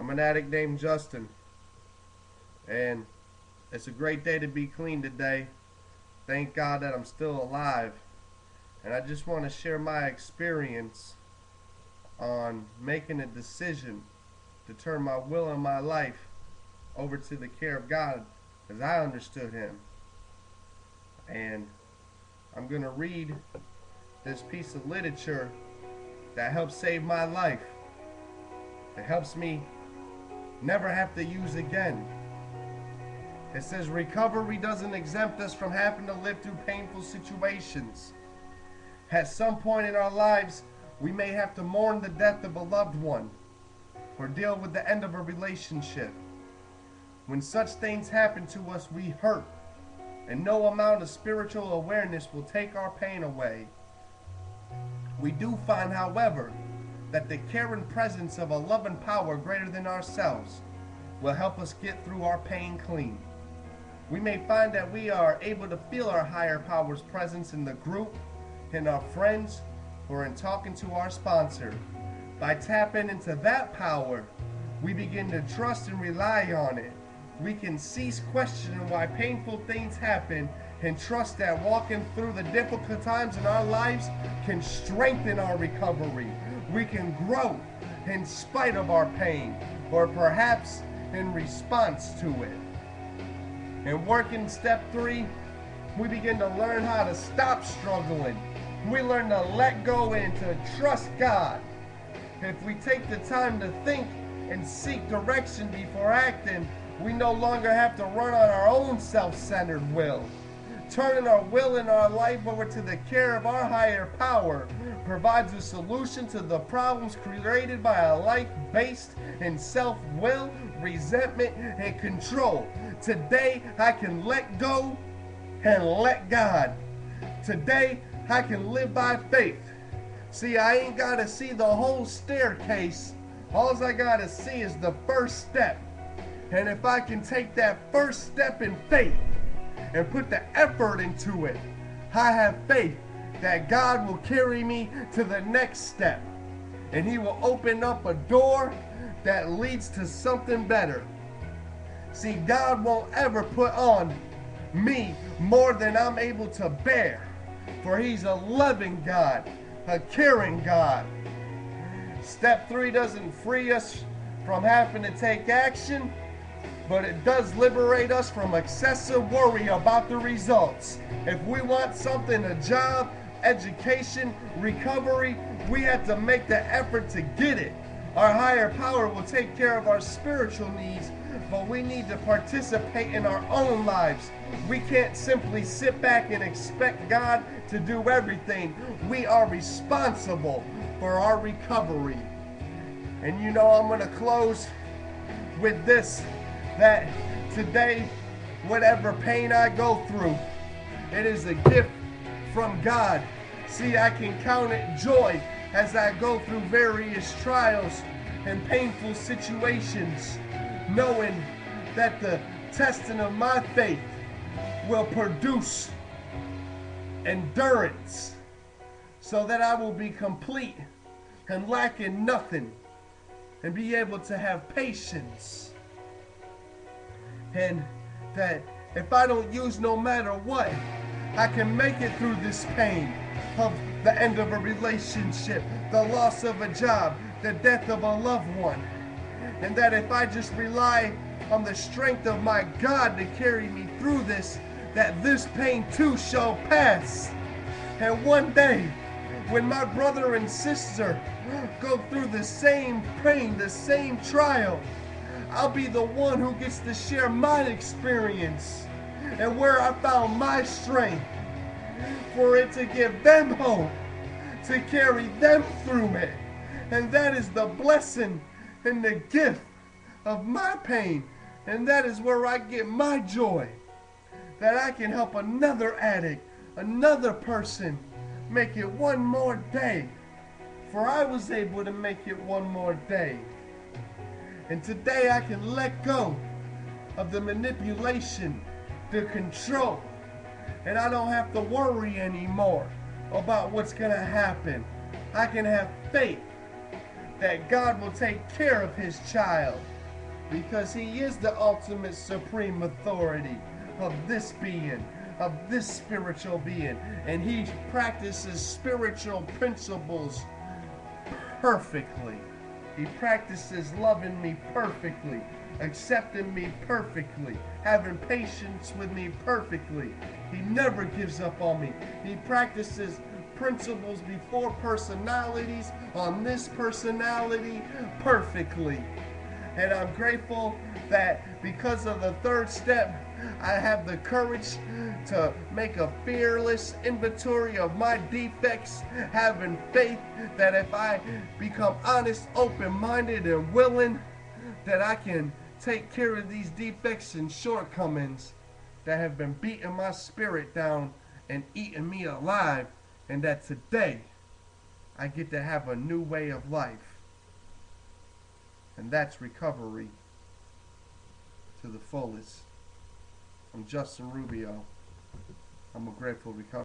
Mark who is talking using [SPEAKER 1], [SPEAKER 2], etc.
[SPEAKER 1] I'm an addict named Justin, and it's a great day to be clean today. Thank God that I'm still alive, and I just want to share my experience on making a decision to turn my will and my life over to the care of God as I understood Him. And I'm going to read this piece of literature that helped save my life. It helps me never have to use again. It says recovery doesn't exempt us from having to live through painful situations. At some point in our lives, we may have to mourn the death of a loved one or deal with the end of a relationship. When such things happen to us, we hurt, and no amount of spiritual awareness will take our pain away. We do find, however, that the care and presence of a loving power greater than ourselves will help us get through our pain clean. We may find that we are able to feel our higher power's presence in the group, in our friends, or in talking to our sponsor. By tapping into that power, we begin to trust and rely on it. We can cease questioning why painful things happen and trust that walking through the difficult times in our lives can strengthen our recovery. We can grow in spite of our pain, or perhaps in response to it. And working step 3, we begin to learn how to stop struggling. We learn to let go and to trust God. If we take the time to think and seek direction before acting, we no longer have to run on our own self-centered will. Turning our will and our life over to the care of our higher power provides a solution to the problems created by a life based in self-will, resentment, and control. Today, I can let go and let God. Today, I can live by faith. See, I ain't got to see the whole staircase. All I got to see is the first step. And if I can take that first step in faith and put the effort into it, I have faith that God will carry me to the next step. And He will open up a door that leads to something better. See, God won't ever put on me more than I'm able to bear. For He's a loving God, a caring God. Step 3 doesn't free us from having to take action, but it does liberate us from excessive worry about the results. If we want something, a job, education, recovery, we have to make the effort to get it. Our higher power will take care of our spiritual needs, but we need to participate in our own lives. We can't simply sit back and expect God to do everything. We are responsible for our recovery. And you know, I'm going to close with this, that today, whatever pain I go through, it is a gift from God. See, I can count it joy as I go through various trials and painful situations, knowing that the testing of my faith will produce endurance, so that I will be complete and lacking nothing, and be able to have patience. And that if I don't use no matter what, I can make it through this pain of the end of a relationship, the loss of a job, the death of a loved one. And that if I just rely on the strength of my God to carry me through this, that this pain too shall pass. And one day, when my brother and sister go through the same pain, the same trial, I'll be the one who gets to share my experience and where I found my strength, for it to give them hope, to carry them through it. And that is the blessing and the gift of my pain. And that is where I get my joy, that I can help another addict, another person, make it one more day. For I was able to make it one more day. And today I can let go of the manipulation, the control, and I don't have to worry anymore about what's going to happen. I can have faith that God will take care of His child. because he is the ultimate supreme authority of this being, of this spiritual being, and he practices spiritual principles perfectly. He practices loving me perfectly, accepting me perfectly, having patience with me perfectly. He never gives up on me. He practices principles before personalities on this personality perfectly. And I'm grateful that because of the third step, I have the courage to make a fearless inventory of my defects, having faith that if I become honest, open-minded, and willing, that I can take care of these defects and shortcomings that have been beating my spirit down and eating me alive, and that today I get to have a new way of life. And that's recovery to the fullest. I'm Justin Rubio. I'm a grateful recovery.